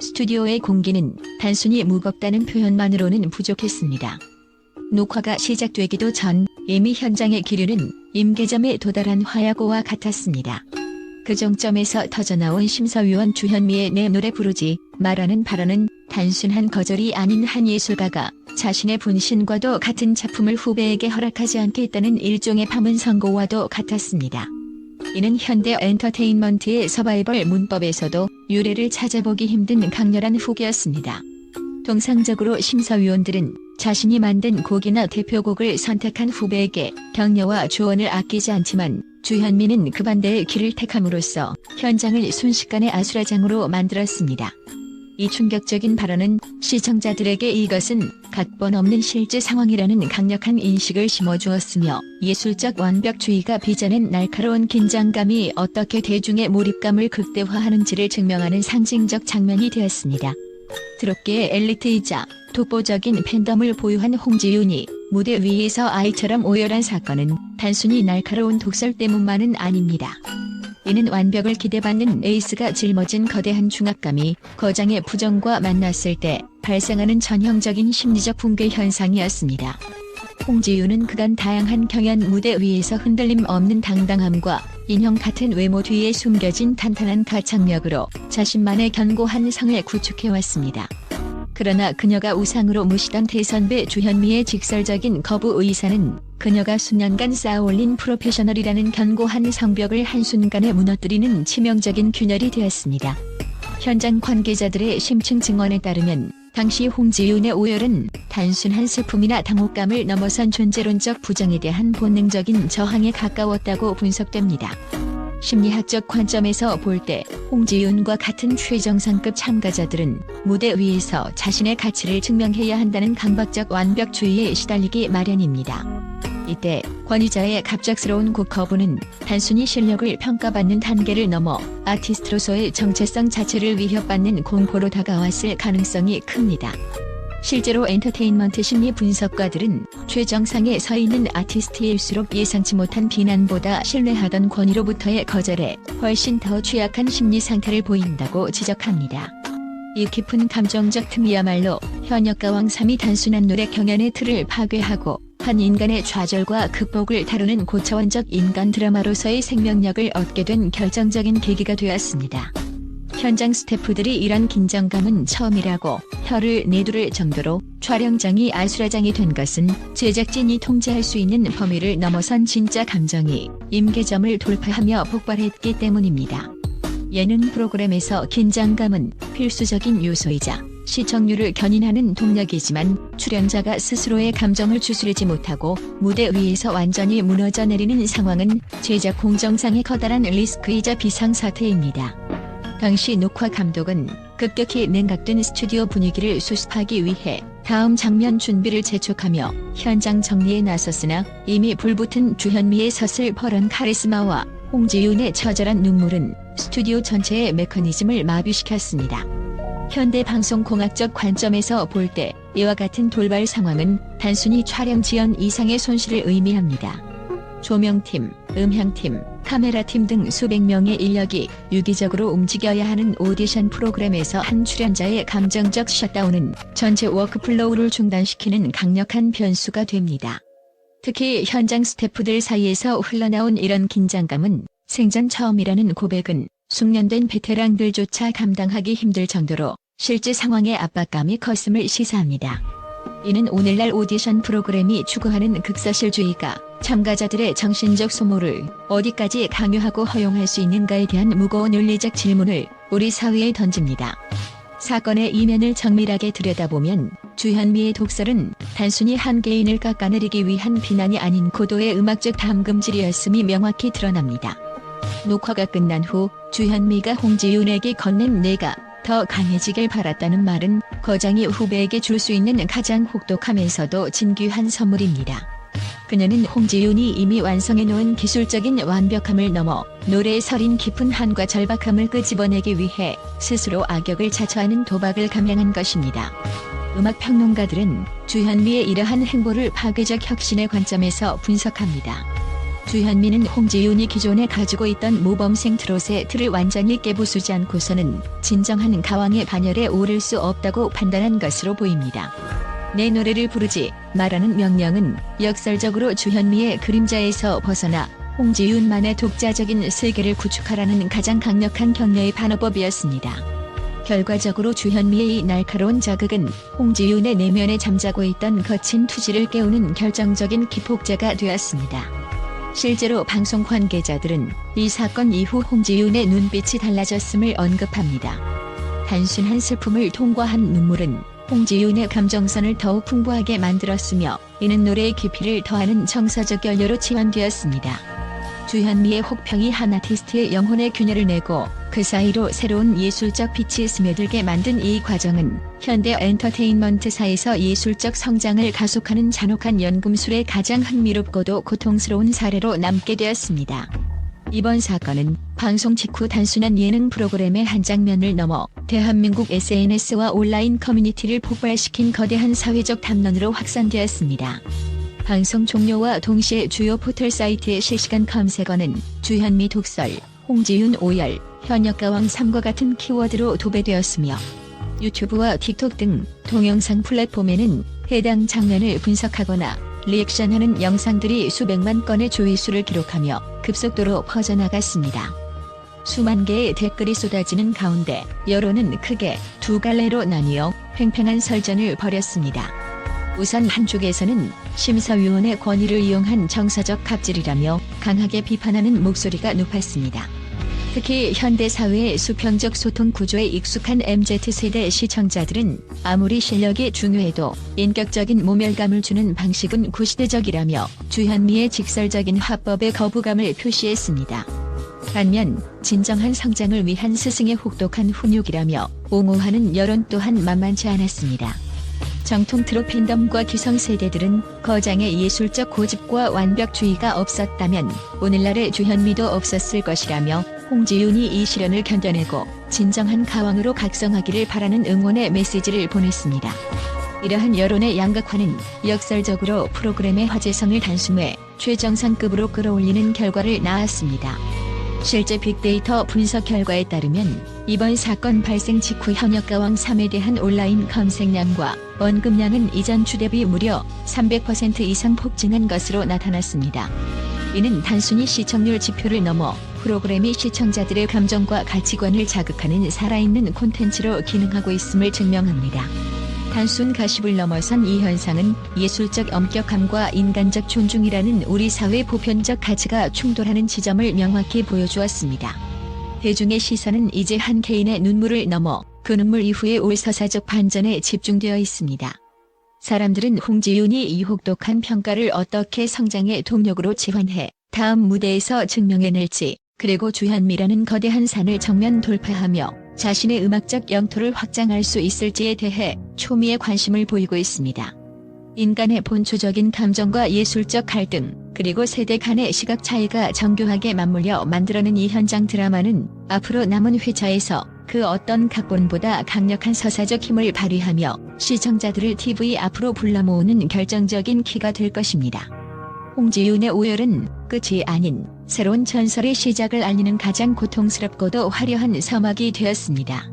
스튜디오의 공기는 단순히 무겁다는 표현만으로는 부족했습니다. 녹화가 시작되기도 전 이미 현장의 기류는 임계점에 도달한 화약고와 같았습니다. 그 정점에서 터져나온 심사위원 주현미의 내 노래 부르지 마라는 발언은 단순한 거절이 아닌 한 예술가가 자신의 분신과도 같은 작품을 후배에게 허락하지 않겠다는 일종의 파문 선고와도 같았습니다. 이는 현대 엔터테인먼트의 서바이벌 문법에서도 유래를 찾아보기 힘든 강렬한 후기였습니다. 통상적으로 심사위원들은 자신이 만든 곡이나 대표곡을 선택한 후배에게 격려와 조언을 아끼지 않지만 주현미는 그 반대의 길을 택함으로써 현장을 순식간에 아수라장으로 만들었습니다. 이 충격적인 발언은 시청자들에게 이것은 각본 없는 실제 상황이라는 강력한 인식을 심어주었으며 예술적 완벽주의가 빚어낸 날카로운 긴장감이 어떻게 대중의 몰입감을 극대화하는지를 증명하는 상징적 장면이 되었습니다. 드롭계의 엘리트이자 독보적인 팬덤을 보유한 홍지윤이 무대 위에서 아이처럼 오열한 사건은 단순히 날카로운 독설 때문만은 아닙니다. 이는 완벽을 기대받는 에이스가 짊어진 거대한 중압감이 거장의 부정과 만났을 때 발생하는 전형적인 심리적 붕괴 현상이었습니다. 홍지윤은 그간 다양한 경연 무대 위에서 흔들림 없는 당당함과 인형 같은 외모 뒤에 숨겨진 탄탄한 가창력으로 자신만의 견고한 성을 구축해왔습니다. 그러나 그녀가 우상으로 모시던 대선배 주현미의 직설적인 거부 의사는 그녀가 수년간 쌓아올린 프로페셔널이라는 견고한 성벽을 한순간에 무너뜨리는 치명적인 균열이 되었습니다. 현장 관계자들의 심층 증언에 따르면 당시 홍지윤의 오열은 단순한 슬픔이나 당혹감을 넘어선 존재론적 부정에 대한 본능적인 저항에 가까웠다고 분석됩니다. 심리학적 관점에서 볼 때 홍지윤과 같은 최정상급 참가자들은 무대 위에서 자신의 가치를 증명해야 한다는 강박적 완벽주의에 시달리기 마련입니다. 이때 권위자의 갑작스러운 곡 거부는 단순히 실력을 평가받는 단계를 넘어 아티스트로서의 정체성 자체를 위협받는 공포로 다가왔을 가능성이 큽니다. 실제로 엔터테인먼트 심리 분석가들은 최정상에 서 있는 아티스트일수록 예상치 못한 비난보다 신뢰하던 권위로부터의 거절에 훨씬 더 취약한 심리 상태를 보인다고 지적합니다. 이 깊은 감정적 틈이야말로 현역가왕3이 단순한 노래 경연의 틀을 파괴하고 한 인간의 좌절과 극복을 다루는 고차원적 인간 드라마로서의 생명력을 얻게 된 결정적인 계기가 되었습니다. 현장 스태프들이 이런 긴장감은 처음이라고 혀를 내두를 정도로 촬영장이 아수라장이 된 것은 제작진이 통제할 수 있는 범위를 넘어선 진짜 감정이 임계점을 돌파하며 폭발했기 때문입니다. 예능 프로그램에서 긴장감은 필수적인 요소이자 시청률을 견인하는 동력이지만 출연자가 스스로의 감정을 추스르지 못하고 무대 위에서 완전히 무너져 내리는 상황은 제작 공정상의 커다란 리스크이자 비상사태입니다. 당시 녹화 감독은 급격히 냉각된 스튜디오 분위기를 수습하기 위해 다음 장면 준비를 재촉하며 현장 정리에 나섰으나 이미 불붙은 주현미의 서슬퍼런 카리스마와 홍지윤의 처절한 눈물은 스튜디오 전체의 메커니즘을 마비시켰습니다. 현대 방송공학적 관점에서 볼 때 이와 같은 돌발 상황은 단순히 촬영 지연 이상의 손실을 의미합니다. 조명팀, 음향팀, 카메라팀 등 수백 명의 인력이 유기적으로 움직여야 하는 오디션 프로그램에서 한 출연자의 감정적 셧다운은 전체 워크플로우를 중단시키는 강력한 변수가 됩니다. 특히 현장 스태프들 사이에서 흘러나온 이런 긴장감은 생전 처음이라는 고백은 숙련된 베테랑들조차 감당하기 힘들 정도로 실제 상황의 압박감이 컸음을 시사합니다. 이는 오늘날 오디션 프로그램이 추구하는 극사실주의가 참가자들의 정신적 소모를 어디까지 강요하고 허용할 수 있는가에 대한 무거운 윤리적 질문을 우리 사회에 던집니다. 사건의 이면을 정밀하게 들여다보면 주현미의 독설은 단순히 한 개인을 깎아내리기 위한 비난이 아닌 고도의 음악적 담금질이었음이 명확히 드러납니다. 녹화가 끝난 후 주현미가 홍지윤에게 건넨 내가 더 강해지길 바랐다는 말은 거장이 후배에게 줄 수 있는 가장 혹독하면서도 진귀한 선물입니다. 그녀는 홍지윤이 이미 완성해놓은 기술적인 완벽함을 넘어 노래에 서린 깊은 한과 절박함을 끄집어내기 위해 스스로 악역을 자처하는 도박을 감행한 것입니다. 음악평론가들은 주현미의 이러한 행보를 파괴적 혁신의 관점에서 분석합니다. 주현미는 홍지윤이 기존에 가지고 있던 모범생 트롯의 틀을 완전히 깨부수지 않고서는 진정한 가왕의 반열에 오를 수 없다고 판단한 것으로 보입니다. 내 노래를 부르지 말라는 명령은 역설적으로 주현미의 그림자에서 벗어나 홍지윤만의 독자적인 세계를 구축하라는 가장 강력한 격려의 반어법이었습니다. 결과적으로 주현미의 이 날카로운 자극은 홍지윤의 내면에 잠자고 있던 거친 투지를 깨우는 결정적인 기폭제가 되었습니다. 실제로 방송 관계자들은 이 사건 이후 홍지윤의 눈빛이 달라졌음을 언급합니다. 단순한 슬픔을 통과한 눈물은 홍지윤의 감정선을 더욱 풍부하게 만들었으며 이는 노래의 깊이를 더하는 정서적 연료로 지원되었습니다. 주현미의 혹평이 한 아티스트의 영혼의 균열을 내고 그 사이로 새로운 예술적 빛이 스며들게 만든 이 과정은 현대 엔터테인먼트사에서 예술적 성장을 가속하는 잔혹한 연금술의 가장 흥미롭고도 고통스러운 사례로 남게 되었습니다. 이번 사건은 방송 직후 단순한 예능 프로그램의 한 장면을 넘어 대한민국 SNS와 온라인 커뮤니티를 폭발시킨 거대한 사회적 담론으로 확산되었습니다. 방송 종료와 동시에 주요 포털 사이트의 실시간 검색어는 주현미 독설, 홍지윤 오열, 현역가왕 3과 같은 키워드로 도배되었으며 유튜브와 틱톡 등 동영상 플랫폼에는 해당 장면을 분석하거나 리액션하는 영상들이 수백만 건의 조회수를 기록하며 급속도로 퍼져나갔습니다. 수만 개의 댓글이 쏟아지는 가운데 여론은 크게 두 갈래로 나뉘어 팽팽한 설전을 벌였습니다. 우선 한쪽에서는 심사위원의 권위를 이용한 정서적 갑질이라며 강하게 비판하는 목소리가 높았습니다. 특히 현대사회의 수평적 소통 구조에 익숙한 MZ세대 시청자들은 아무리 실력이 중요해도 인격적인 모멸감을 주는 방식은 구시대적이라며 주현미의 직설적인 화법에 거부감을 표시했습니다. 반면 진정한 성장을 위한 스승의 혹독한 훈육이라며 옹호하는 여론 또한 만만치 않았습니다. 정통 트롯 팬덤과 기성세대들은 거장의 예술적 고집과 완벽주의가 없었다면 오늘날의 주현미도 없었을 것이라며 홍지윤이 이 시련을 견뎌내고 진정한 가왕으로 각성하기를 바라는 응원의 메시지를 보냈습니다. 이러한 여론의 양극화는 역설적으로 프로그램의 화제성을 단숨에 최정상급으로 끌어올리는 결과를 낳았습니다. 실제 빅데이터 분석 결과에 따르면 이번 사건 발생 직후 현역가왕 3에 대한 온라인 검색량과 언급량은 이전 주 대비 무려 300% 이상 폭증한 것으로 나타났습니다. 이는 단순히 시청률 지표를 넘어 프로그램이 시청자들의 감정과 가치관을 자극하는 살아있는 콘텐츠로 기능하고 있음을 증명합니다. 단순 가십을 넘어선 이 현상은 예술적 엄격함과 인간적 존중이라는 우리 사회 보편적 가치가 충돌하는 지점을 명확히 보여주었습니다. 대중의 시선은 이제 한 개인의 눈물을 넘어 그 눈물 이후에 올 서사적 반전에 집중되어 있습니다. 사람들은 홍지윤이 이 혹독한 평가를 어떻게 성장의 동력으로 치환해 다음 무대에서 증명해낼지, 그리고 주현미라는 거대한 산을 정면 돌파하며 자신의 음악적 영토를 확장할 수 있을지에 대해 초미의 관심을 보이고 있습니다. 인간의 본초적인 감정과 예술적 갈등, 그리고 세대 간의 시각 차이가 정교하게 맞물려 만들어낸 이 현장 드라마는 앞으로 남은 회차에서 그 어떤 각본보다 강력한 서사적 힘을 발휘하며 시청자들을 TV 앞으로 불러 모으는 결정적인 키가 될 것입니다. 홍지윤의 오열은 끝이 아닌 새로운 전설의 시작을 알리는 가장 고통스럽고도 화려한 서막이 되었습니다.